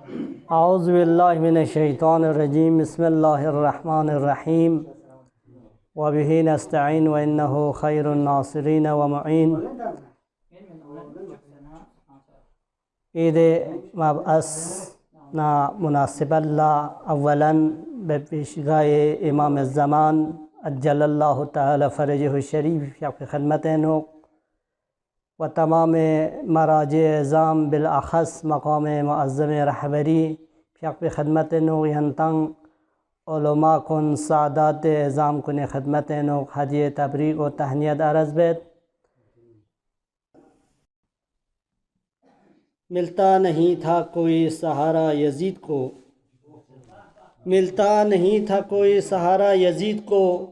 औज़ुबिल्लाहि मिनश्शैतानिर्रजीम बिस्मिल्लाहिर्रहमानिर्रहीम व बिही नस्तईन व इन्नहु खैरुन नासिरीन व मुईन। ईद मबअस ना मुनासिबल्ला अव्वलन बेपेशगाह इमाम ज़मान अज्जलल्लाहु तआला फ़रजहु शरीफ की खिदमत नो व तमाम मराज एज़ाम बिलअख़स मक़ाम मुअज़्ज़म रहबरी फ़ी खिदमत नो यंतंग उलमा कुन सादात एज़ाम कुन खिदमत नो हदिया तबरीक व तहनियत अर्ज़ बेत। मिलता नहीं था कोई सहारा यजीद को, मिलता नहीं था कोई सहारा यजीद को,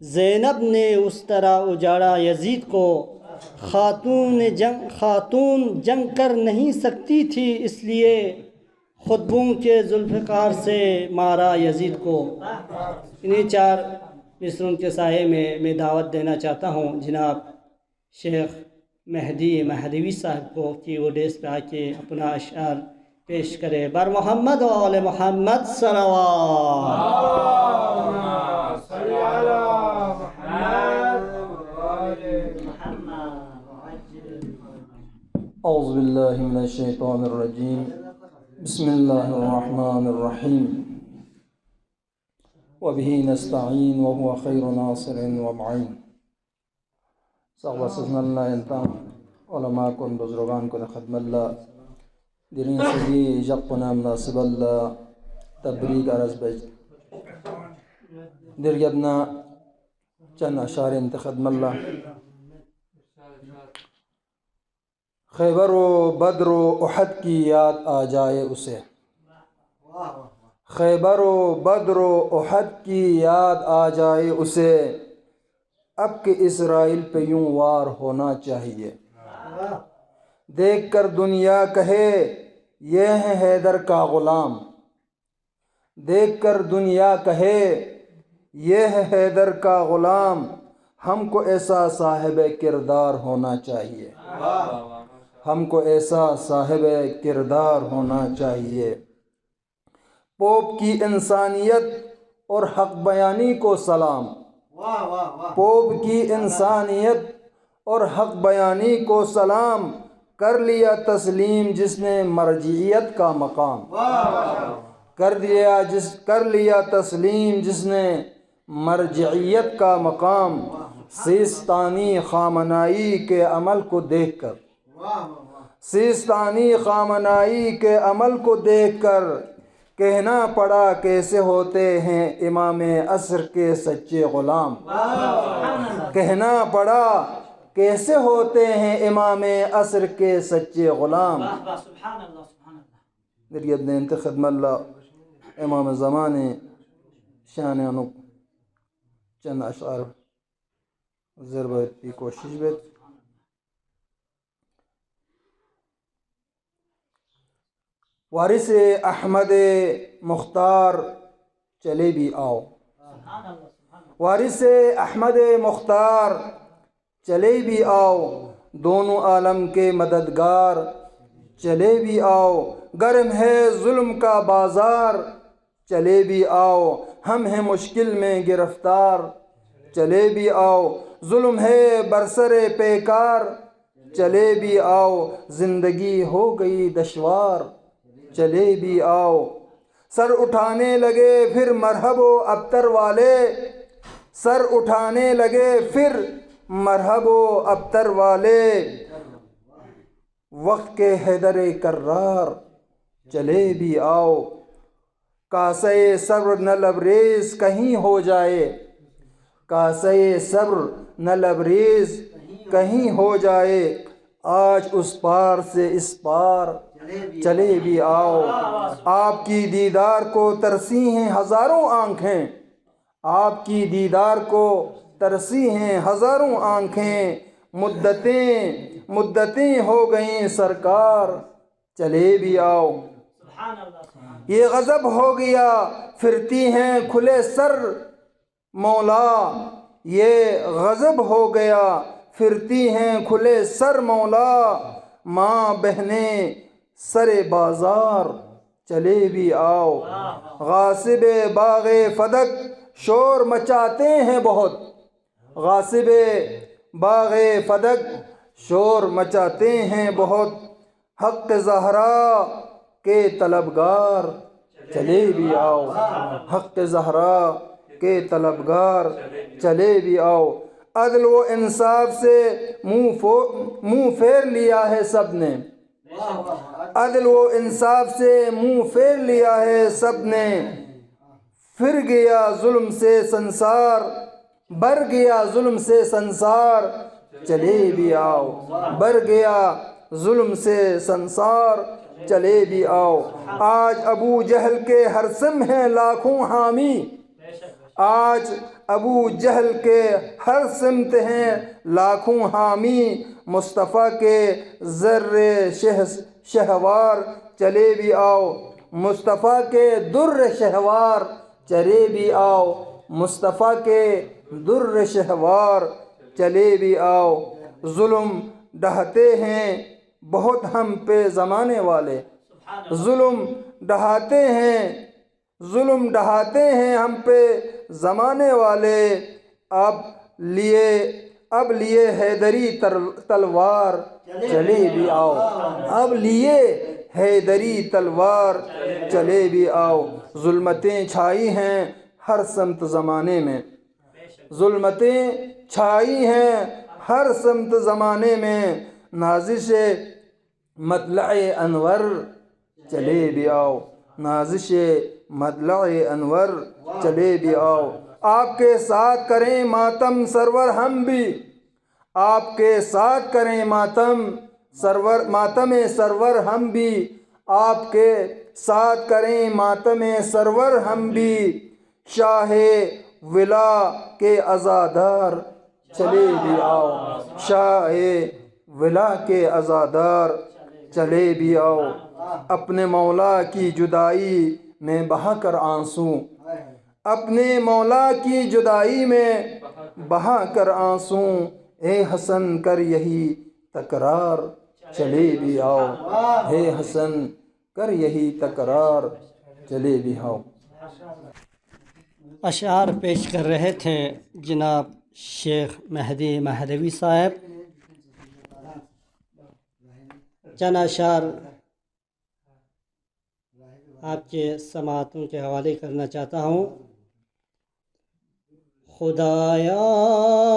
ज़ैनब ने उस तरह उजाड़ा यजीद को। खातून जंग कर नहीं सकती थी, इसलिए खुतबों के जुल्फ़िकार से मारा यजीद को। इन्हीं चार मिसरों के साये में मैं दावत देना चाहता हूँ जनाब शेख मेहदी महदवी साहब को कि वो डेस्क पे आके अपना अशआर पेश करे। बर मोहम्मद व आले मोहम्मद औज़ु बिल्लाहि मिनश्शैतानिर्रजीम बिस्मिल्लाहिर्रहमानिर्रहीम व बिही नस्तईन व हुवा खैरु नासिरिन व मुईन। सग़वसल्ला यंतम उलमा कुन बुज़ुर्गान कुन खिदमल्ला दिरीन सदी जक़्ना मुनासिबल्ला तबरीक अर्ज़ बेज दिरगबना चंद अशार इंत खिदमल्ला। खैबर व बद्र व उहद की याद आ जाए उसे, खैबर व बद्र व उहद की याद आ जाए उसे, अब के इसराइल पे यूं वार होना चाहिए। देख कर दुनिया कहे ये है हैदर का ग़ुलाम, देख कर दुनिया कहे ये है हैदर का ग़ुलाम, हमको ऐसा साहिब किरदार होना चाहिए, हमको ऐसा साहिब किरदार होना चाहिए। पोप की इंसानियत और हक बयानी को सलाम, पोप की इंसानियत और हक बयानी को सलाम, कर लिया तस्लीम जिसने मर्जियत का मकाम, कर लिया तस्लीम जिसने मर्जियत का मकाम। सिस्तानी ख़ामनाई के अमल को देखकर, सिस्तानी ख़ामनाई के अमल को देखकर कहना पड़ा कैसे होते हैं इमाम असर के सच्चे ग़ुलाम, कहना पड़ा कैसे होते हैं इमाम असर के सच्चे ग़ुलाम। दरियबने इंत खिदमल्ला इमाम ज़माने शान अनु चंद अशार ज़रबत की कोशिश बेत। वारिस अहमद मुख्तार चले भी आओ, वारिस अहमद मुख्तार चले भी आओ, दोनों आलम के मददगार चले भी आओ। गर्म है जुल्म का बाजार चले भी आओ, हम हैं मुश्किल में गिरफ्तार चले भी आओ। जुल्म है बरसरे पेकार चले भी आओ, जिंदगी हो गई दुश्वार चले भी आओ। सर उठाने लगे फिर मरहबो अबतर वाले, सर उठाने लगे फिर मरहबो अबतर वाले, वक्त के हैदर कर्रार चले भी आओ। कासे सब्र न लबरेज कहीं हो जाए, कासे सब्र न लबरेज कहीं हो जाए, आज उस पार से इस पार चले भी आओ। आपकी दीदार को तरसी हैं हज़ारों आँखें, आपकी दीदार को तरसी हैं हज़ारों आँखें, मुद्दतें हो गई सरकार चले भी आओ। ये गज़ब हो गया फिरती हैं खुले सर मौला, ये गज़ब हो गया फिरती हैं खुले सर मौला। माँ बहनें सरे बाजार चले भी आओ। गासिबे बाग़े फदक शोर मचाते हैं बहुत, गासिबे बाग़े फदक शोर मचाते हैं बहुत। हक़ ज़हरा के तलबगार चले भी आओ, हक़ ज़हरा के तलबगार चले भी आओ। अदल व इंसाफ से मुँह फेर लिया है सब ने, अदल व इंसाफ से मुँह फेर लिया है सब ने। फिर गया जुल्म से संसार, भर गया जुल्म से संसार चले भी आओ। भर गया जुल्म से संसार चले भी आओ। आज अबू जहल के हर सिम हैं लाखों हामी, आज अबू जहल के हर सिमत हैं लाखों हामी। मुस्तफ़ा के ज़र्रे शहवार चले भी आओ, मुस्तफ़ा के दुर्र शहवार चले भी आओ। मुस्तफ़ा के दुर्र शहवार चले भी आओ। जुल्म ढहाते हैं बहुत हम पे ज़माने वाले, जुल्म ढहाते हैं, जुल्म ढहाते हैं हम पे ज़माने वाले। अब लिए हैदरी तलवार चले भी आओ, अब लिए हैदरी तलवार चले भी आओ। जुल्मतें छाई हैं हर समत ज़माने में, जुल्मतें छाई हैं हर समत ज़माने में। नाज़िश मतलए अनवर चले भी आओ, नाज़िश मतलए अनवर चले भी आओ। आपके साथ करें मातम सरवर हम भी, आपके साथ करें मातम सरवर हम भी, आपके साथ करें मातम सरवर हम भी। शाहे विला के अज़ादार चले भी आओ, शाहे विला के अज़ादार चले भी आओ। अपने मौला की जुदाई में बहा कर आंसू, अपने मौला की जुदाई में बहा कर आंसू। ए हसन कर यही तकरार चले भी आओ, हे हसन कर यही तकरार चले भी आओ। अशार पेश कर रहे थे जनाब शेख मेहदी महदवी साहब। चंद अशार आपके समातों के हवाले करना चाहता हूँ। खुदाया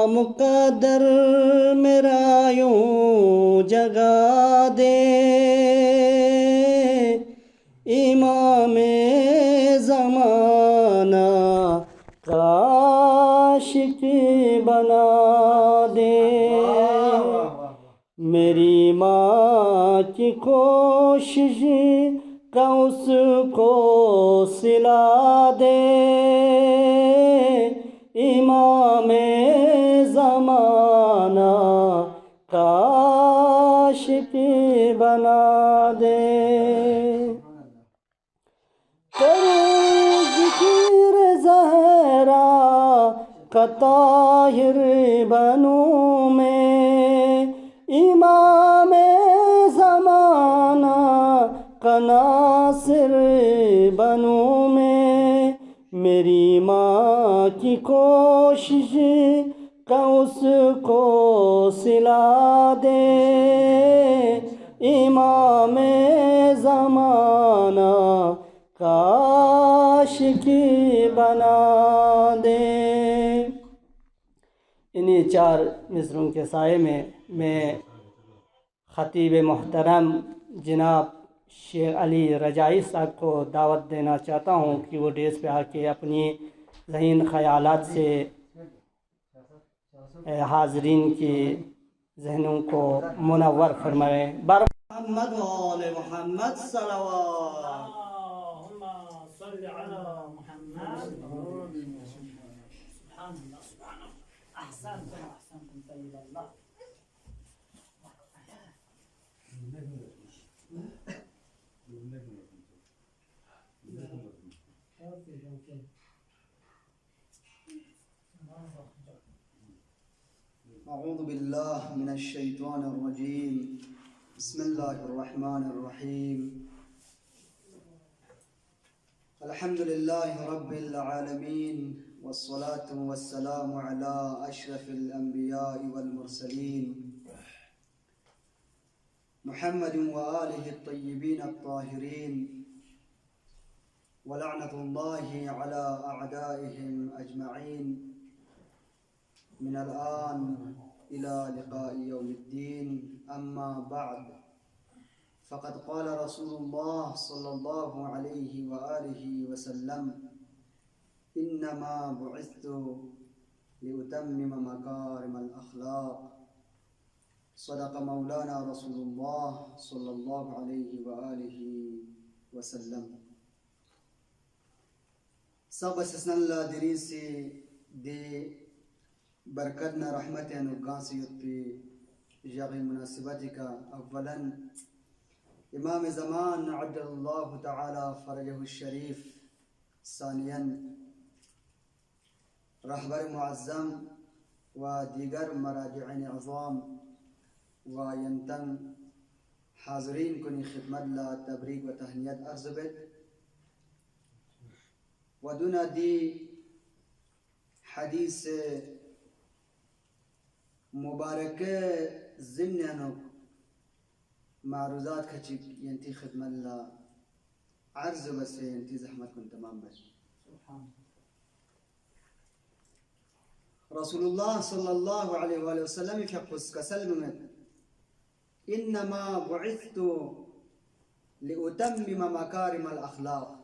मुक़द्दर मेरा यूं जगा दे, इमामे ज़माना काशिक बना दे। मेरी माँ की कोशिश का उसको सिला दे, इमामे ज़माना काशिक बना दे। करूँ ज़िक्र ज़हरा का ताहिर बनूं मैं, इमामे ज़माना का नासिर बनूं मैं। मेरी माँ की कोशिश का उसको सिला दे, इमामे ज़माना काशिक बना दे। इन्हीं चार मिसरों के साए में मैं ख़तीब मोहतरम जनाब शेख अली रजाई साहब को दावत देना चाहता हूँ कि वो डेस पे आके अपनी ज़हीन ख़यालात से हाज़रीन की जहनों को मुनव्वर फरमाएँ। मोहम्मद वाले मोहम्मद सल्लल्लाहु सल्ली अला मुहम्मद। अऊज़ु बिल्लाहि मिनश शैतानिर रजीम। बिस्मिल्लाहिर रहमानिर रहीम। अल्हम्दुलिल्लाहि रब्बिल आलमीन वस्सलातु वस्सलामु अला अशरफिल अंबियाइ वल मुरसलीन मुहम्मदिन व आलिहि अत्तय्यिबीन अत्ताहिरीन व लअनतुल्लाहि अला अअदाइहिम अजमईन मिनल आन इला लिकाइ यौमिद्दीन अम्मा बअद फ़क़द क़ाल रसूलुल्लाह सल्लल्लाहु अलैहि व आलिहि वसल्लम इन्नमा बुइस्तु लिउतम्मिम मकारिमल अख़लाक़ सदक़ मौलाना रसूलुल्लाह सल्लल्लाहु अलैहि व आलिहि वसल्लम। सब ससनल्ला दिरीसी दे बरकतना रहमत अनुगासियती यगी मुनासिबती का अव्वलन इमाम ज़मान अज्जलल्लाहु तआला फ़रजहु शरीफ, सानियन रहबर मुअज़्ज़म व दीगर मराजिअन अज़ाम व यंतम हाज़रीन कुनी खिदमत ला तबरीक व तहनियत अर्ज़ बिद व दुना दी हदीस मुबारक ज़िम्ननो मारूज़ात खचिक यंती खिदमत ला अर्ज़ बसे यंती ज़हमत कुन तमाम बस रसूलुल्लाह सल्लल्लाहु अलैहि वसल्लम फ़क़ुस कसलमत इन्नमा बुइस्तु लिउतम्मिम मकारिमल अख़लाक़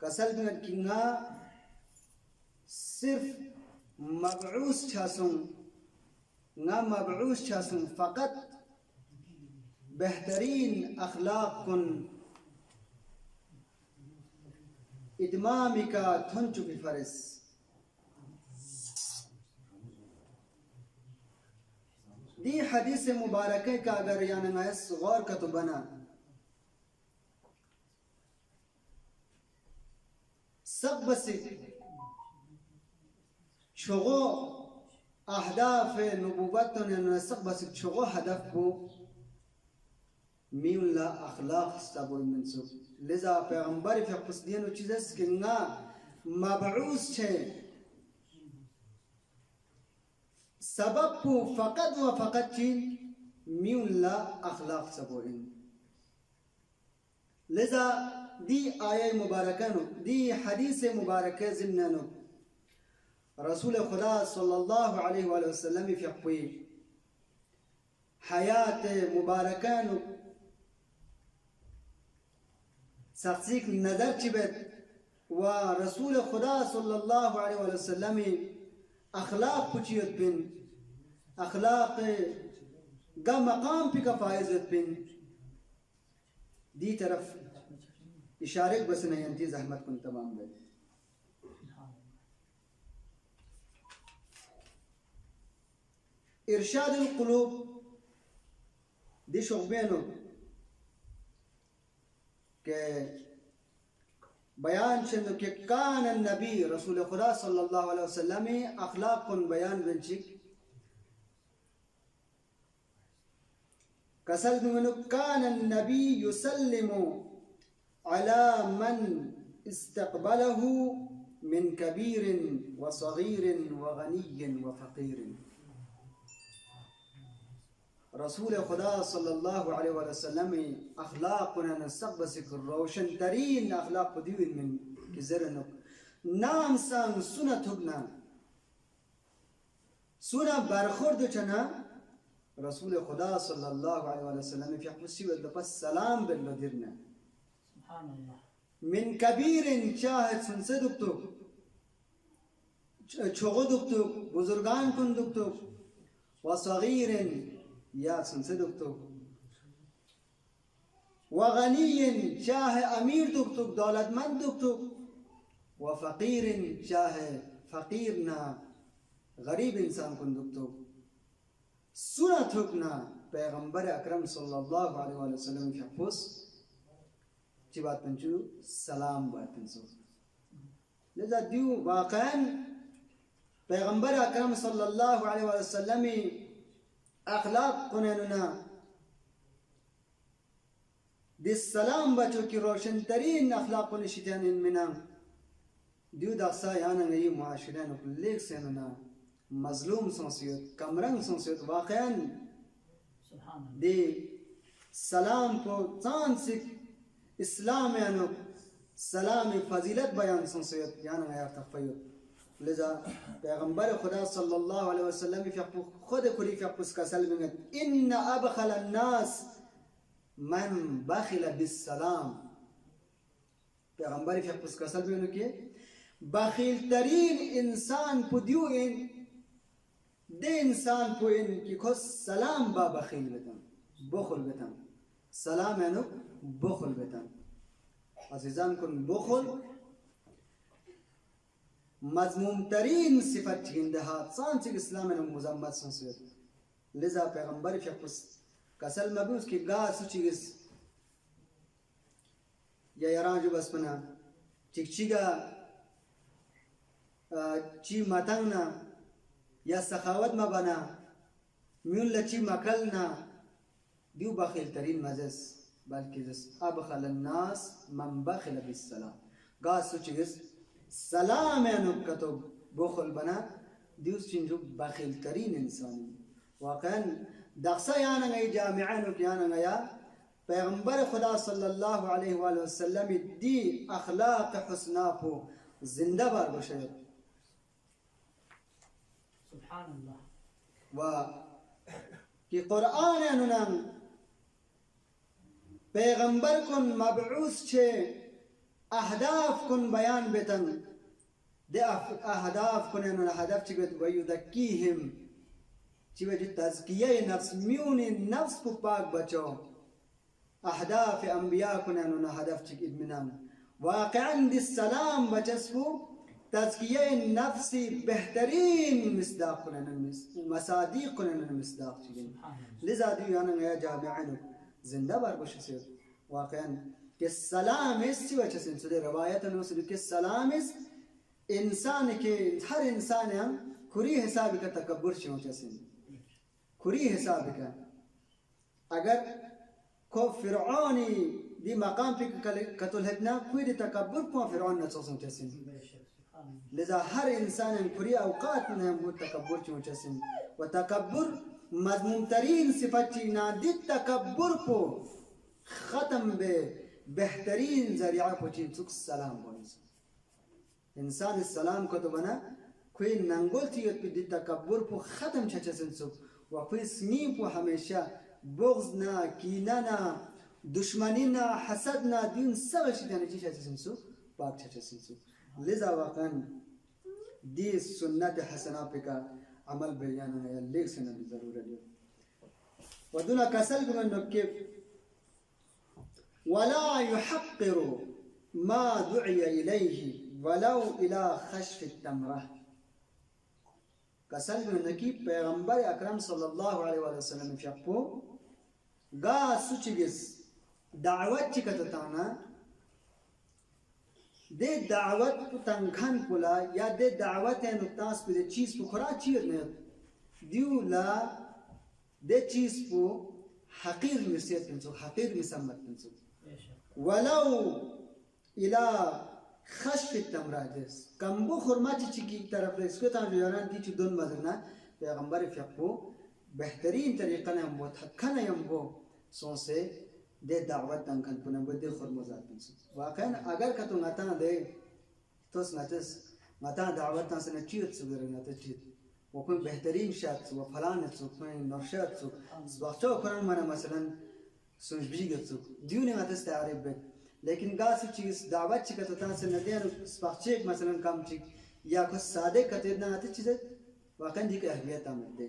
कसलमत किंगा सिर्फ मबऊस छासुं ना मबऊस छासुं फ़क़त बेहतरीन अख़लाक़ कुन इतमामी का थुन चुकी फरिस दी हदीस मुबारक का अगर यानी नयस गौर का तो बना सब बसी शगो अहदाफ नबूवत ने सब बसी शगो हदफ को मीउल्ला अखलाक सबो मंसूब लिजा पैगंबर फ़क़ुसदियन चीज़स किंगा मबऊस छे सबब को फ़क़त व फ़क़त चीन मीउल्ला अखलाक सबो इन लिजा दी आये मुबारकनो दी हदीस मुबारक ज़िम्ननो रसूल खुदा सल्लल्लाहु अलैहि वसल्लम फ़क़ुई हयात मुबारकनो सख्सीक नजर चिबत व रसूल खुदा सल्लल्लाहु अलैहि वसल्लम अखलाक पुचियत बिन अखलाक गा मकाम पे का फायजत बिन दी तरफ इशारे बस नहीं अंती ज़हमत कुन तमाम बे इरशादुल क़ुलूब दी शुगबेनो के बयान चंदो के कान नबी रसूल खुदा सल्लल्लाहु अलैहि वसल्लम अखलाक कुन बयान बंचिक कसल में कान नबी युसल्लिमु अला मन इस्तक़बलहु मिन कबीरिन व सगीरिन व गनिय्यिन व फ़क़ीरिन रसूल खुदा सल्लल्लाहु अलैहि वसल्लम अखलाक न सब सिक रोशन तरीन अखलाक दिविन min kizerno नाम सांग सुना थुगना सुना बरखुर्द चना रसूल खुदा सल्लल्लाहु अलैहि वसल्लम फ़क़ुसी व दपस सलाम बिल्लदिरना सुभान अल्लाह min कबीरिन चाहे सुनसे दुक्तो छोगो दुक्तो बुजुर्गान कुन दुक्तो व सगीरिन या सुनसे दुक्तो व गनियन चाहे अमीर दुक्तो दौलतमंद दुक्तो व फ़क़ीरिन चाहे फ़क़ीर ना गरीब इंसान कुन दुक्तो सुना थुकना पैगंबर अकरम सल्लल्लाहु अलैहि वसल्लम की फ़क़ुस ची बात पंचू सलाम बात पंचू लिजा दियो वाक़अन पैगंबर अकरम सल्लल्लाहु अलैहि वसल्लम अखलाक कुननुना दिस सलाम बचो की रोशन तरीन अखलाक निशितन इन मिनाम दियो दक्सा याना गई मुआशरा नुकलेक सेना मजलूम संसियत कमरंग संसियत वाकयान दे सलाम को चांद से इस्लाम यानो सलाम फजीलत बयान संसियत याना गया तफयत लिजा पैगंबर खुदा सल्लल्लाहु अलैहि वसल्लम की खुद खुली फकुस का सलम इन अबखल अन्नास मन बखिल बिस्सलाम पैगंबर फकुस का सलम के बखिल तरीन इंसान पुदियो इन दे इंसान को इन की खुद सलाम बा बखिल बेतन बुखल बेतन सलाम यानो बुखल बेतन अजीजान कुन बुखल मजमूम तरीन सिफत जिंदहा सांसिक इस्लाम में मुजम्मत संसद लिजा पैगंबर फकुस कसल मबूस की गा सुचिगिस या यराजु बसपना चिकचिगा ची मतंगना या सखावत में बना म्यून लची मकलना दियो बखिल तरीन मजस बल्कि जस अब खलन्नास मन बखिल बिस्सलाम गा सुचिगिस सलाम नुकतो बुखल बना दिवस चिंजु बखिल तरीन इंसान वाकन दक्सा याना गई जामियान याना गया पैगंबर खुदा सल्लल्लाहु अलैहि वसल्लम दी अखलाक हुस्ना को जिंदाबाद बशयत सुभान अल्लाह वा कि कुरान अनुनम पैगंबर कुन मबऊस छे अहदाफ कुन बयान बेतन दे अहदाफ कुन न हदफ चिबत वयुदकीहिम चिबे जो तज़किया नफ्स म्यून नफ्स को पाक बचो अहदाफ अंबिया कुन न हदफ चिक इत्मीनान वाक़अन दिस सलाम बचसफु तज़किया नफ्स बेहतरीन मिसदाक कुन न मसादीक कुन न मिसदाक चिगिन लिजा दियो यान या जामिअन जिंदाबाद बशसे वाक़अन कि सलाम इस वजह से सुदे रवायत अनुसार कि सलाम इस इंसान के हर इंसान हम खुरी हिसाब का तकब्बुर सोचा से खुरी हिसाब का अगर को फिरौनी दी मकाम पे कतल हतना कोई तकब्बुर को फिरौन न सोचा से लिजा हर इंसान हम खुरी औकात में हम तकब्बुर सोचा से व तकब्बुर मजमूम तरीन सिफत ना दी तकब्बुर को खत्म बे बेहतरीन जरिया पहुंची चुक सलाम बोल इंसान इस सलाम को तो बना कोई नंगोल थी कि तकब्बुर को खत्म छचे सुख व कोई स्नी को हमेशा बुग़्ज़ ना कीना ना दुश्मनी ना हसद ना दिन सब चीज़ें नहीं छचे सुख पाक छचे सुख लिजा वाक़न दी सुन्नत हसना पे का अमल बयान है लेख से नहीं ज़रूर है वदुना कसल को नक्के वला युहक़्क़िरु मा दुइया इलैहि वलौ इला खश्फ़ तमरा कसल में नकी पैगंबर अकरम सल्लल्लाहु अलैहि वसल्लम फको गा सुचिगिस दावत चिकताना दे दावत तंखन पुला या दे दावत है नुतास पे चीज पुखरा चीर ने दिउला दे चीज पु हकीर मिसियत पिंसो हकीर मिसम्मत पिंसो वलौ इला खश्फ तमराजिस कम्बो खुरमा की तरफ इसको ता जोरान दी ची दोन मजना पैगंबर फको बेहतरीन तरीका ने हम थखन हम वो सोसे दे दावत तंखन पुना बदे खुरमा जात पिंसो वाकन अगर का तो नता दे तो नतस नता दावत ता से चीत सुगर नता चीत वो कोई बेहतरीन शात वो फलान सु कोई नौशात सु वक्तो कुरान माना मसलन सुजबीगत सु दिउने नतस तारीफ बे लेकिन गास चीज दावत चिकत ता से नदियान स्पक्षेक मसलन काम चिक या कुछ सादे कतेना आते चीज वाकन दी के अहमियत आमद दे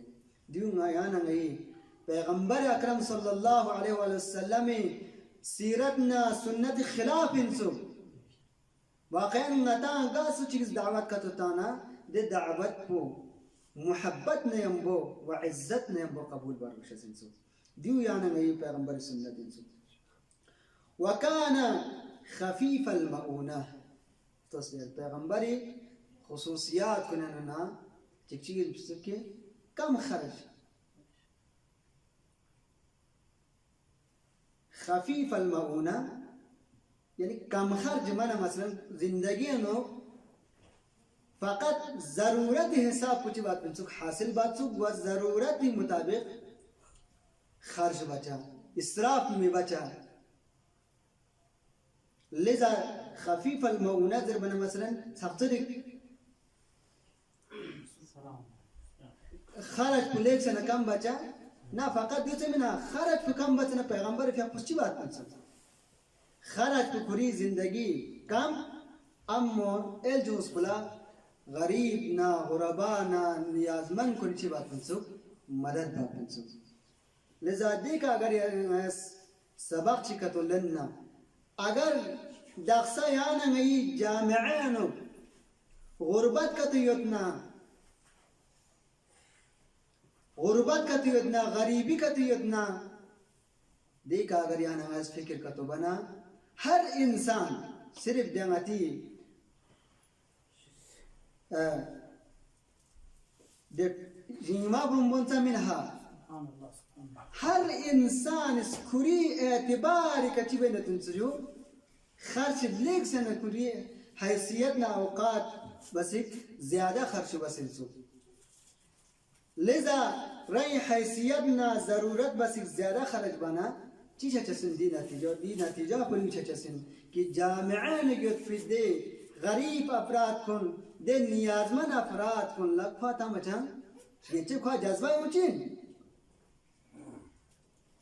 दिउ यान नहीं पैगंबर अकरम सल्लल्लाहु अलैहि वसल्लम सीरतना सुन्नत खिलाफ इंसु वाकन नता गास चीज दावत कतताना दे दावत को मोहब्बत ने हमबो व इज्जत ने हमबो कबूल बरश इंसु दिउ यान नहीं पैगंबर सुन्नत इंसु वकान खफीफ अलमऊना तो पैगंबरी खसूसियात कुनना चिकचिक के कम खर्च खफीफ अलमऊना यानी कम खर्च माना मसलन जिंदगी नो फ़कत ज़रूरत हिसाब कुछ बात बन सुख हासिल बात सुख व ज़रूरत ही मुताबिक खर्च बचा इसराफ में बचा लिजा खफीफ अलमऊना जर बना मसलन सबसे खर्च को लेक से न कम बचा ना फ़कत दिसे में ना खर्च को कम बचा ना पैगंबर फिर कुछ बात बन सकता खर्च को खुरी जिंदगी कम अम्मो एल जोस बुला गरीब ना गुरबा ना नियाजमंद को नीचे बात बन मदद बात बन लिजा देखा अगर ये सबक चिकतो लन्ना अगर दक्सा याना नहीं जामियानो गुरबत का तो योजना गुरबत का तो योजना गरीबी का तो योजना देखा अगर याना इस फिक्र का तो बना हर इंसान सिर्फ देंगती जिमा बुम्बुंसा मिनहा हर इंसान इस खुरी एतबार का चिबे न तुमसजो खर्च लेक से न खुरी हैसियत ना औकात बसिक ज्यादा खर्च बसिलसो लिजा रही हैसियत ना जरूरत बसिक ज्यादा खर्च बना चीज़ चसन दी नतीजा पर नीचे चसन कि जामियान युत्फिदे गरीब अफराद कुन दे नियाजमन अफराद कुन लखवा था मचान ये चिप खा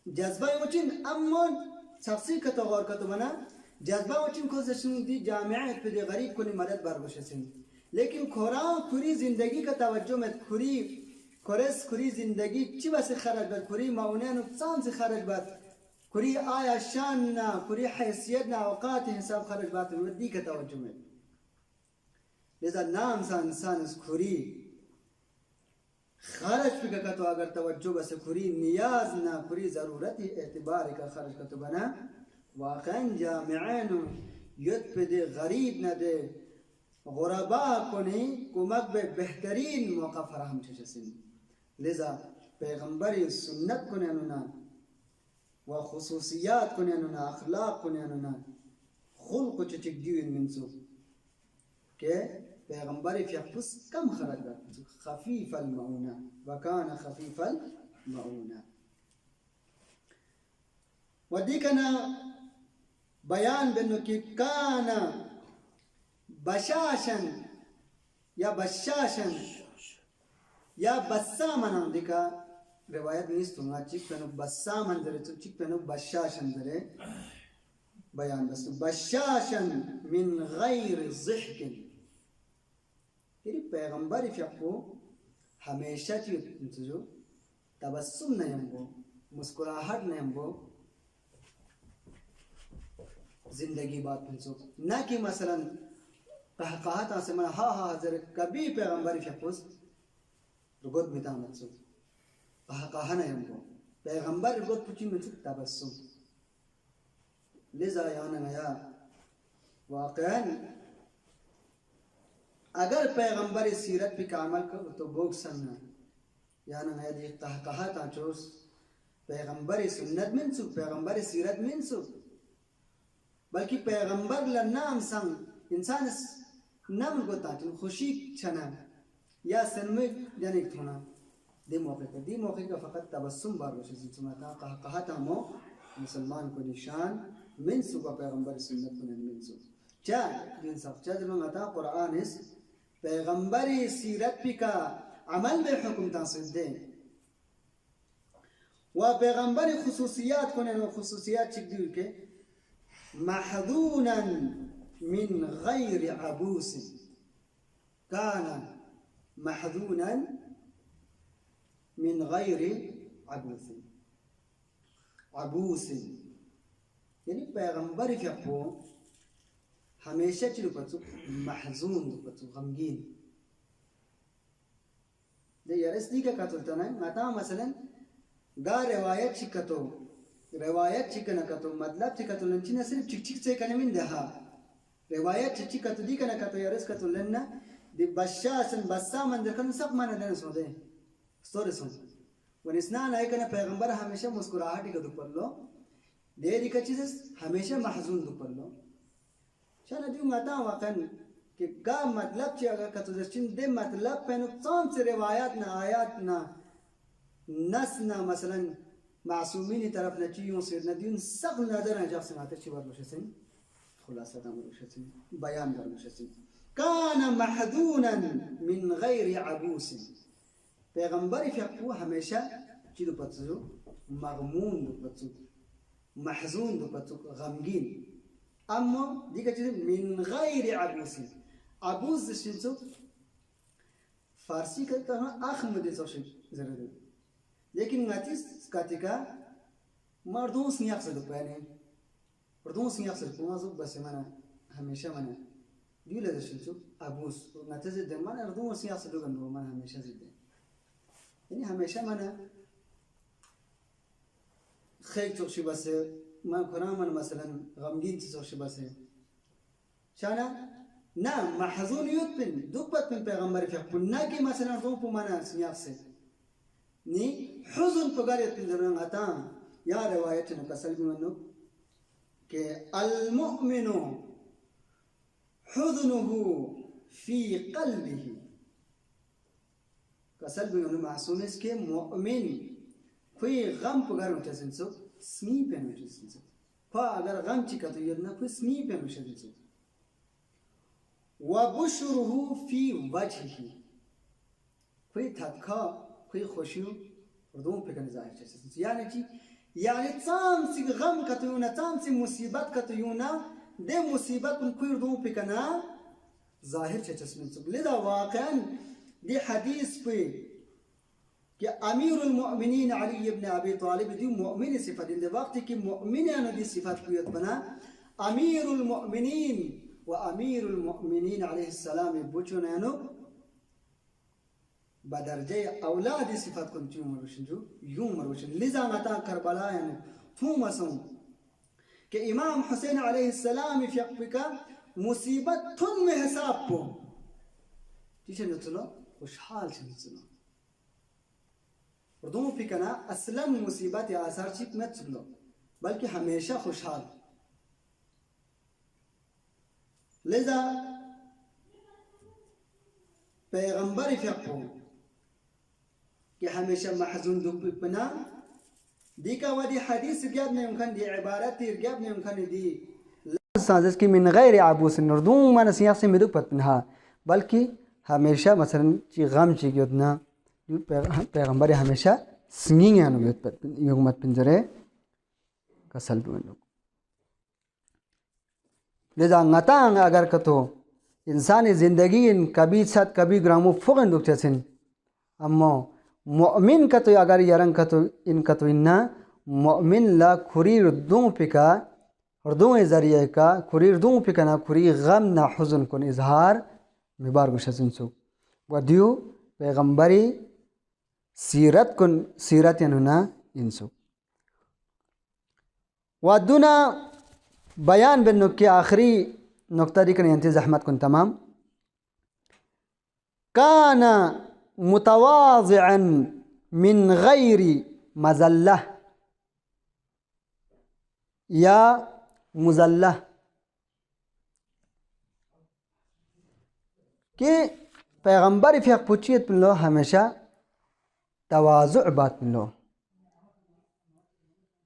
जज्बा मुचिन अम्मन शख्सी का तो गौर का तो बना जज्बा मुचिन को जशन दी जामियात पे दे गरीब को मदद बारगुशसन लेकिन खोरां खुरी जिंदगी का तवज्जो में खुरी जिंदगी चिबा से खरज बद खुरी माउने नुकसान से खरज बद खुरी आया शान ना खुरी हैसियत ना औकात हिसाब खरज बात दी का तवज्जो में लिजा नाम सा इंसान इस खुरी खर्च फिक्र का तो अगर तवज्जो बस खुरी नियाज ना खुरी ज़रूरत ही एतबार का खर्च का तो बना वाक़न जामियान युद्ध पे दे गरीब न दे गुरबा को नहीं कुमक बे बेहतरीन मौका फराहम चेसिन लिजा पैगंबरी सुन्नत को नैनुना व खुसूसियात को नैनुना अखलाक को नैनुना खुल को चिक दी मिनसु के पैगंबर फियफुस कम खरज बा खफीफ अलमऊना वकान खफीफ अलमऊना वदीकना बयान बनो कि काना बशाशन या बशाशन या बस्सा मना दिका रिवायत नहीं सुना चिक पेनो बस्सा मंजरे तो चिक पेनो बशाशन दरे बयान बस बशाशन मिन गैर ज़िहकिन तेरी पैगंबर फियको हमेशा जो तबस्सुम नहीं हमको मुस्कुराहट नहीं हमको जिंदगी बात पंसो ना कि मसलन कहता से मना हा जर कभी पैगंबर फियकोस रुगत बिता मत सो कहा नहीं हमको पैगंबर रुगत पूछी मत तबस्सुम लिजा याना नया वाक़न अगर पैगंबर सीरत पे कामल कर तो बोग सन्ना याना नया देखता कहा था चोस पैगंबर सुन्नत मिनसु पैगंबर सीरत मिनसु बल्कि पैगंबर लन्नाम संग इंसान नम को ताचुन खुशी छना या सनमे जनिक थोना दे मौके का फ़कत तबस्सुम बारगोश सुनता कहा था मो मुसलमान को निशान मिनसु का पैगंबर सुन्नत को मिनसु चा दिन सब चा जब आता कुरान इस पैगंबरी सीरत पी का अमल में हुक्म तासिद दे व पैगंबरी खुसूसियात को ने खुसूसियात चिक दी के महदूनन मिन गैर अबूस काना महदूनन मिन गैर अबूस यानी पैगंबर क्या को हमेशा चलो पचु महजून पचु गमगीन दे यारस्ती का कतुलता ना माता मसलन गा रिवायत चिकन कतो मतलब चिकतो लंचिना सिर्फ चिक से कने मिन दहा रिवायत चिकतो दी कने कतो यारस कतो लन्ना दे बशासन बस्सा मंदिर कन सब माने दन सो दे स्टोरी सुन वनिस्ना नाय कने पैगंबर हमेशा मुस्कुराहट ही कदू पल्लो देरी का चीज़ हमेशा महजून दो पर लो शाना दियो माता वकन कि गा मतलब ची अगर कतुदर्चिन दे मतलब पे नुकसान से रिवायात ना आयात ना नस ना मसलन मासूमीन तरफ न चीज़ों से न दियो सब नजर हैं जब सुनाते ची बार मुशसिन खुलासा का मुशसिन बयान कर मुशसिन कान महदूनन मिन गैर अबूसिन पैगंबर फ़िक़्हु हमेशा चीज़ पत्सु मगमून दो पत्सु महजून दो पत्सु गमगीन अम्मा दिक्कत चीज़ मिन गैर अबूसिन अबूस शिंसु फारसी का तरह आख मध्य सोशल ज़रूर लेकिन नाचिस कातिका मर्दों से याक सदुक बने मर्दों से याक सदुक माज़ूब बस मना हमेशा मना दिल लज़ शिंसु अबूस नाचिस दमान मर्दों से याक सदुक अंदर मना हमेशा ज़िद्दे यानी हमेशा मना खैर सोशल बस ما كرامن مثلا غمگین چیزش باشه شانا نه محزون یوتپن دوبت من پیغمبر فیقون نه که مثلا روپ مانا سمیافسه نی حزن پگاریت من درون عطام یا روایت نکسل بیمانو که المؤمن حزنه في قلبه کسل بیمانو معصوم است که مؤمن کوئی غم پگارم چسنسو سمی पे मुझे पा अगर गम चिका तो यदना कोई स्मी पे मुझे दिसो वबुशरुहु फी वजहिhi कोई थका कोई खुशी और दोनों पे करने जाहिर है यानी ताम सी गम का तो यूना ताम सी मुसीबत का तो यूना दे मुसीबत उन कोई दोनों पे करना जाहिर है चश्मे से लिदा वाक़न दे हदीस पे कि अमीरुल मुअमिनीन अली इब्न अबी तालिब दी मुअमिन सिफत इन वक्त की मुअमिन ने दी सिफत कुयत बना अमीरुल मुअमिनीन व अमीरुल मुअमिनीन अलैहि सलाम बुचुनानो बदरजे औलाद सिफत कुन यूं मरुशन लिजा मता करबला यानी थूमसों कि इमाम हुसैन अलैहि सलाम फिका मुसीबत थुन में हिसाब को जिसे न सुनो खुशहाल से सुनो और दोनों फिकना असलन मुसीबत या आसार चिप मत सुनो बल्कि हमेशा खुशहाल लिजा पैगंबर फिक़्हु कि हमेशा महजून दुख बना दी का वदी हदीस ज्ञात ने उनका दी इबारत ज्ञात ने उनका दी साजिश की मिन गैर आबूस नरदू मन सिया से मिदु पतना बल्कि हमेशा मसलन ची गम ची योजना पैगंबर हमेशा सिंगिंग है नुगत युगमत पिंजरे कसल बुनो Lija ngataang agar kato insani जिंदगी इन कभी सत कभी ग्रामो फुगन दुख चसिन अम्मो मुअमिन kato agar yarang kato इन kato इन्ना मुअमिन ला खुरी रुदों पिका रुदों जरिए का खुरी रुदों पिका ना खुरी गम ना हुज़न कुन इजहार मिबार गुशसिन सो वदियो पैगंबरी सीरत कुन सीरत यनुना इंसु वादुना बयान बिन नुक्की आखिरी नुक्ता दी कने यंती ज़हमत कुन तमाम काना मुतवाज़िअन मिन गैरी मज़ल्ला या मुज़ल्ला कि पैगंबर फ़िक़्ह पूछियत बिन लो हमेशा तवाज़ु बात बिन लो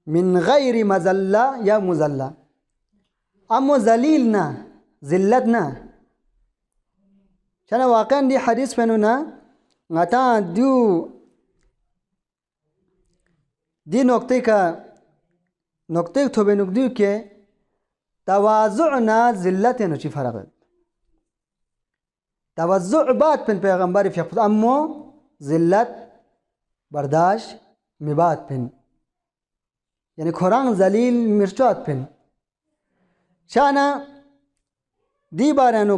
मिन गैरी मज़ल्ला या मुज़ल्ला अमो जलील ना जिल्लत ना चना वाक़न दी हदीस पेनु ना ngata दी नोक्ते थोबे नुक दियो के तवाज़ु ना जिल्लत है नुची फरक तवाज़ु बात पिन पैगंबर फ़िक़्हु अमो जिल्लत बर्दाश्त में बात पिन यानी खुरांग जलील मिर्चात पिन शाना दी बारानो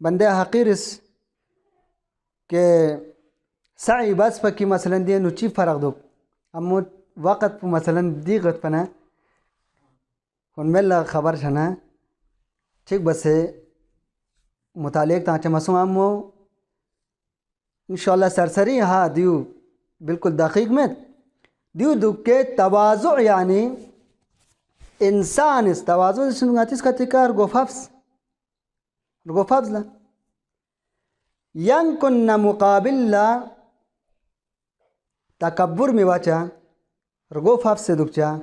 बंदे हकीरिस के साई बस पकी मसलन दिए नुची फरक दो अमो वक़्त मसलन दी गत पना उन मेला खबर छना ठीक बसे मुतालिक तांचे मसूम अमो इंशाल्लाह सरसरी हाँ दियो बिल्कुल दकीक में दियो दुख के तवाज़ु यानी إنسان استوازو شنو غاتيس كاتيكار غوفافز لا ينكن مقابل لا تكبر ميواچا غوفافز سدوكچا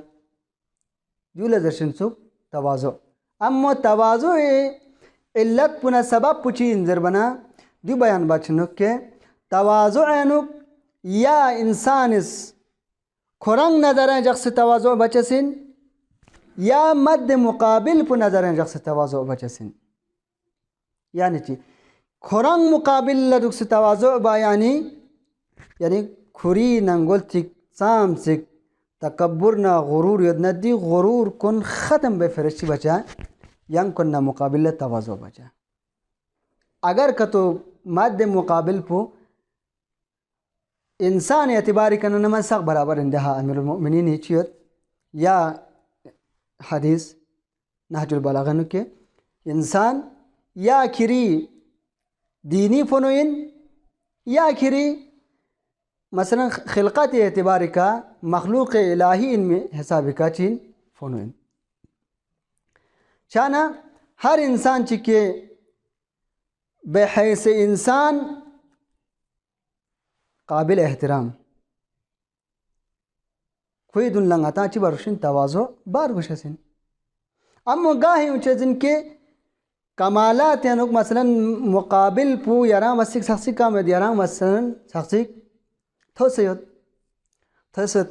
جولا درشنسو تواضع اما تواضع علت پنا سبب پوچی انذر بنا دو بیان بچنو کے تواضع انو یا انسانس خورنگ نظریں جخص تواضع بچسن یا مد مقابل پو نظریں جخص تواضع بچسن یعنی چی خورنگ مقابل لدوک سے تواضع با یعنی خوری ننگل تک سام سک تکبر نہ غرور ید ندی غرور کن ختم بے فرشتی بچا ینگ کن نہ مقابل تواضع بچا اگر کتو مد مقابل پو انسان اعتباری کنو نمن سخ برابر اندہا امیر المؤمنین چیت یا حدیث نهج البلاغہ کے انسان یا کھری دینی فنوین یا کھری مثلا خلقت اعتباری کا مخلوق الہی ان میں حساب کا چین فنوین شانا ہر انسان چکے بحیث انسان قابل احترام کوئی دن لنگاتا چی برشن تواضع بار گوشسن اما گاہی اونچے جن کے کمالات ہیں مثلا مقابل پو یاران وسیق سخصی کامد یاران مثلا سخصی توسیت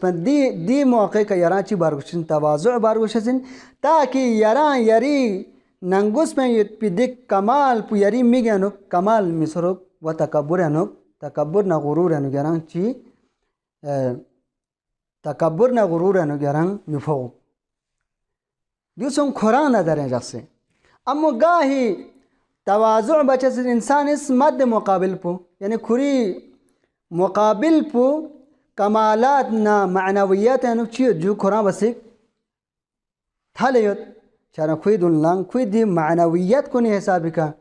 پر دی موقع کا یاران چی بار گوشسن تواضع بار گوشسن تاکہ یاران یری ننگوس میں پی دیکھ کمال پو یری میگنو کمال مصروک و تکبر انو تکبر نہ غرور انو گران چی تکبر نہ غرور انو گران مفوق دیوسن قرآن نداریں جخصے اما گاہی تواضع بچس انسان اس مد مقابل پو یعنی کھری مقابل پو کمالات نہ معنویات انو چی جو قرآن بسک تھالیت چانا کوئی دن لنگ کوئی دی معنویات کو نہیں حسابی کا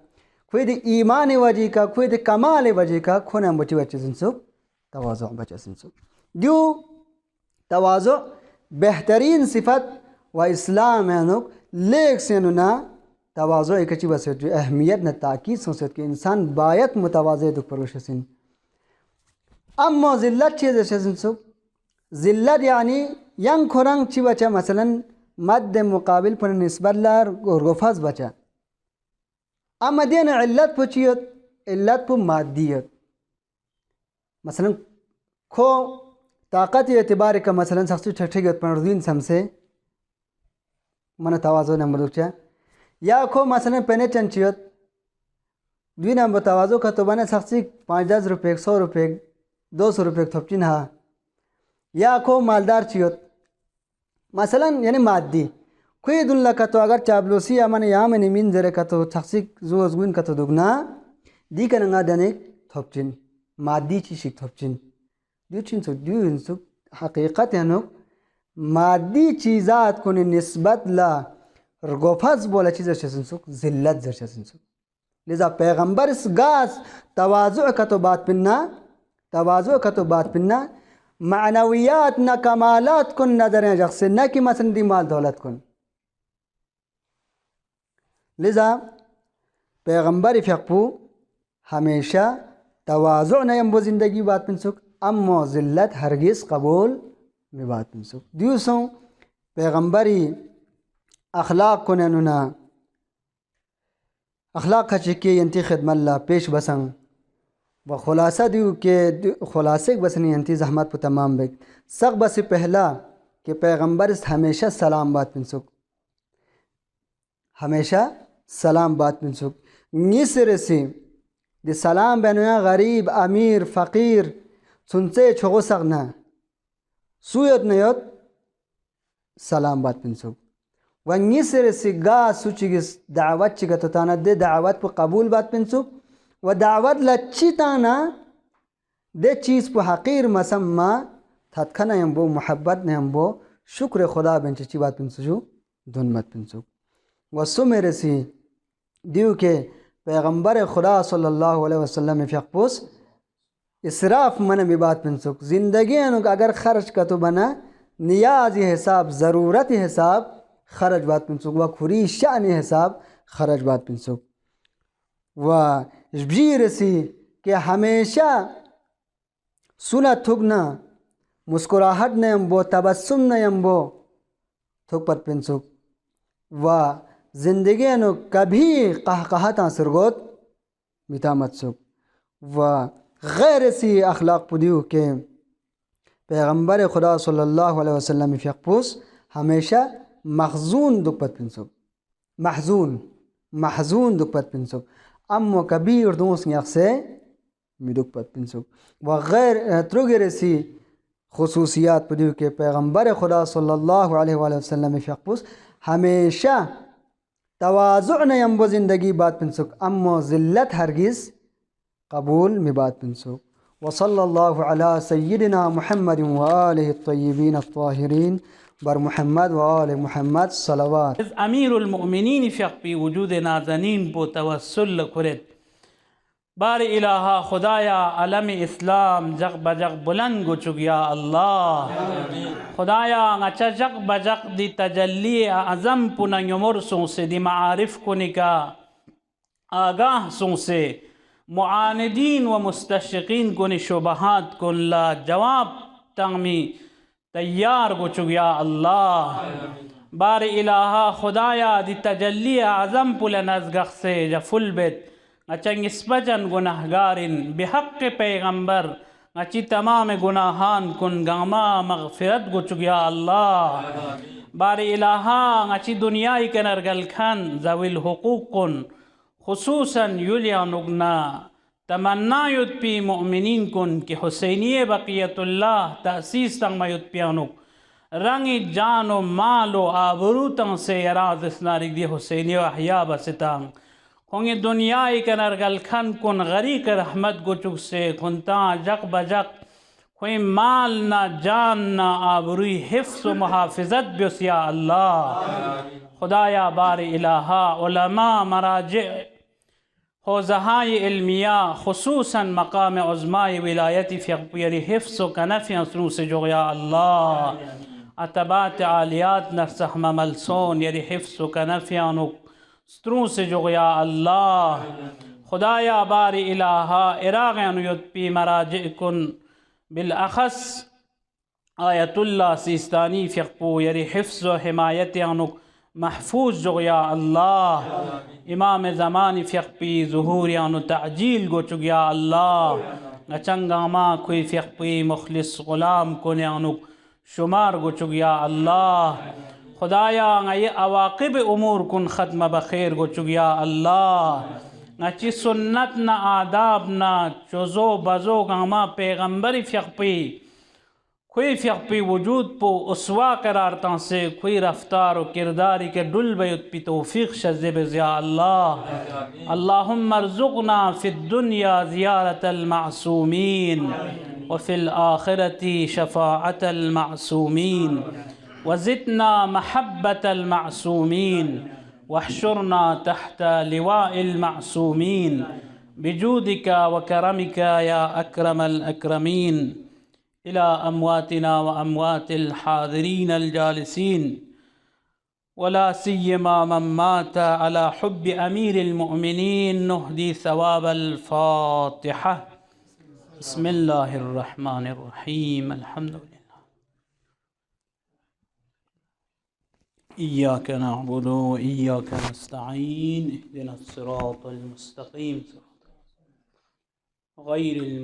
کوئی دی ایمان وجی کا کوئی دی کمال وجی کا کھونا بچی بچے سنسو تواضع بچے سنسو دیو تواضع بہترین صفت و اسلام ہے انو لیک سے انو نا تواضع ایک اچھی بس جو اہمیت نہ تاکید سنسوت کہ انسان باید متواضع دک پروش سن اما ذلت چیز سنسو ذلت یعنی ینگ کھرنگ چی بچا مثلا مد مقابل پر نسبت لار غرفاز بچا اما دین علت پو چیت علت پو مادیت مثلا کھو طاقت اعتبار کا مثلا سخصی ٹھٹھگت پر دین سمسے من تواضع نمبر دوچا یا کھو مثلا پہنے چن چیت دوی نمبر تواضع کا تو بنا سخصی 5-10 روپے 100 روپے 200 روپے تھپچین ہا یا کھو مالدار چیت مثلا یعنی مادی کوئی دن لکا تو اگر چابلوسی امن یا من مین زره کا تو تخصیق زو ازگوین کا تو دگنا دی کننگا دنک تھپچین مادی چی شک تھپچین دیو چین سو دیو انسو حقیقت ہے نو مادی چیزات کو نسبت لا رگوفز بولا چیز ارشسن سو ذلت زرشسن سو لذا پیغمبر اس گاس تواضع کا تو بات پننا معنویات نہ کمالات کن نظریں جخصے نہ کہ مثلا دی مال دولت کن لذا پیغمبر فقپو ہمیشہ تواضع نیم وہ زندگی بات پنسک اما ذلت ہرگز قبول میں بات پنسک دیوسوں پیغمبری اخلاق کنننا اخلاق خچکی ینتی خدمت اللہ پیش بسنگ و خلاصہ دیو کہ خلاصے بسنی انتی زحمت پو تمام بک سق بس پہلا کہ پیغمبر ہمیشہ سلام بات پنسک ہمیشہ سلام بات پنسک نیسر سی دی سلام بینویا غریب امیر فقیر سنسے چھوگو سقنا سویت نیت سلام بات پنسک و نیسر سی گا سوچیگس دعوت چگا تو تانا دے دعوت پو قبول بات پنسک و دعوت لچی تانا دے چیز پو حقیر مسمہ تھتکھنا ہم بو محبت نے ہم بو شکر خدا بنچ چی بات پنسو دن مت پنسو و سو میرے سی دیو کہ پیغمبر خدا صلی اللہ علیہ وسلم فیقپوس اسراف من بھی بات پنسو زندگی انو اگر خرچ کا تو بنا نیازی حساب ضرورت حساب खरज बात पिनसुक व खुरी शान हिसाब खरज बात पिनसुक व भी रसी कि हमेशा सुना थुगना मुस्कुराहट न यम्बो तबस्सुम न यम्बो थुक पत पिनसुक व ज़िंदगी अनु कभी कहता सुरगोत मिता मतसुक व गैर सी अखलाक पुदियो के पैगंबर खुदा सल्लल्लाहु अलैहि वसल्लम फ़ियक़पूस हमेशा महजून दुख पत पिनसुक महजून दुख पत पिनसुक अम्मो कभी उर्दू से मिदुक पत पिनसुक व गैर त्रुगेर सी खुसूसियात पुदियो के पैगंबर खुदा सल्लल्लाहु अलैहि वसल्लम फ़ियक़पूस हमेशा तवाज़ु न यम्बो ज़िंदगी बात पिनसुक अम्मो ज़िल्लत हरगिज़ कबूल में बात पिनसुक व सल्लल्लाहु अला सय्यिदिना मुहम्मद व आलिहि त्तय्यिबीन अत्ताहिरीन बर मुहम्मद व आले मुहम्मद सलवात अमीरुल मुमिनीन फ़ियक़पी वजूद नाज़नीन पो तवस्सुल कुरत बार इलाहा खुदाया अलम इस्लाम जग बजग बुलंद गुचुगिया अल्लाह खुदाया अच्छा जग बजग दी तजल्ली अज़म पुनयुमर सों से दी मारिफ कुनिका आगाह सों से मुआनिदीन व मुस्तशक़ीन कुन शुबहात कुन ला जवाब तंगमी तैयार गुचुगिया अल्लाह बार इलाहा खुदाया दी तजल्ली आज़म पुल नज़गख से जफुल बेत अचंग इसबजन गुनाहगारिन बेहक़ पैगंबर अची तमाम गुनाहान कुन गामा मग़फ़िरत गुचुगिया अल्लाह बार इलाहा अची दुनियाई के नरगल खान ज़विल हुकूक कुन खुसूसन युलिया नुगना तमन्ना युत्पी मुमिनीन कुन कि हुसैनिय बक़ियतुल्लाह तअसीस तंग मयुत्पियानुक रंगी जानो मालो आबरू तंग से यराज इसनारिक दी हुसैनिय अहया बसितांग होंगे दुनियाई के नरगल खन कुन गरीक रहमत गुचुक से खुनता जक बजक कोई माल ना जान ना आबरूई हिफ्स व मुहाफ़िज़त बिस्या अल्लाह खुदाया बार इलाहा उलमा मराजिअ हौज़हाए इल्मिया खुसूसन मकाम उज़्माए विलायती फ़ियक़पी हिफ्स व कनफ़ असरू से जुग़या अल्लाह अतबात आलियात नरसहम मलसोन यदि हिफ्स व कनफ़ अनुक स्त्रों से जुग़या अल्लाह खुदाया बार इलाहा इराक़ अनुयुत्पी मराजिअ कुन बिलअख़स आयतुल्लाह सिस्तानी फ़ियक़पू यदि हिफ्ज़ व हिमायत अनुक महफूज जुग़या अल्लाह इमाम ज़मानी फ़ियक़पी ज़ुहूर यानु तअजील गुचुगिया अल्लाह अचंगामा कोई फ़ियक़पी मुखलिस ग़ुलाम कुन यानुक शुमार गुचुगिया अल्लाह खुदाया ये अवाक़िब उमूर कुन ख़त्म बख़ैर गुचुगिया अल्लाह अच्छी सुन्नत न आदाब न चुज़ो बज़ो गामा पैगंबरी फ़ियक़पी कोई फ़ियक़पी वजूद पो उसवा करारता से कोई रफ्तार व किरदारी के डुल बयुत्पी तौफ़ीक़ शज़्ज़े बिज़िया अल्लाह अल्लाहुम्मा अर्ज़ुक़ना फ़िद्दुनिया ज़ियारतल मासूमीन व फ़िल आख़िरति शफ़ाअतल मासूमीन वज़िदना महब्बतल मासूमीन वहशुरना तहत लिवाइल मासूमीन बिजूदिका व करमिका या अक्रमल अक्रमीन इला अमवातिना व अमवातिल हाज़िरीन अल जालिसीन वला सिय्यमा मन मात अला हुब्बि अमीरिल मुमिनीन नुहदी सवाबल फ़ातिहा बिस्मिल्लाहिर रहमानिर रहीम अल्हम्दुलिल्लाह इय्याक नअबुदु व इय्याक नस्तईन इहदिनस सिरातल मुस्तक़ीम गैरिल